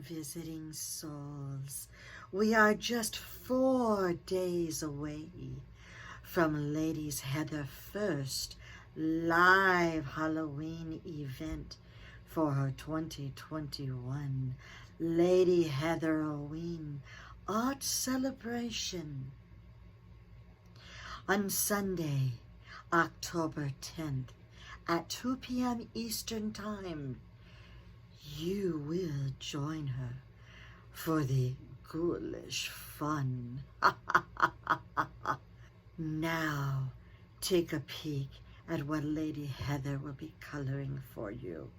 visiting souls. We are just 4 days away from Lady Heather's first live Halloween event for her 2021 Lady Heather-o-ween art celebration. On Sunday, October 10th at 2 p.m. Eastern Time, you will join her for the ghoulish fun. Now, take a peek at what Lady Heather will be coloring for you.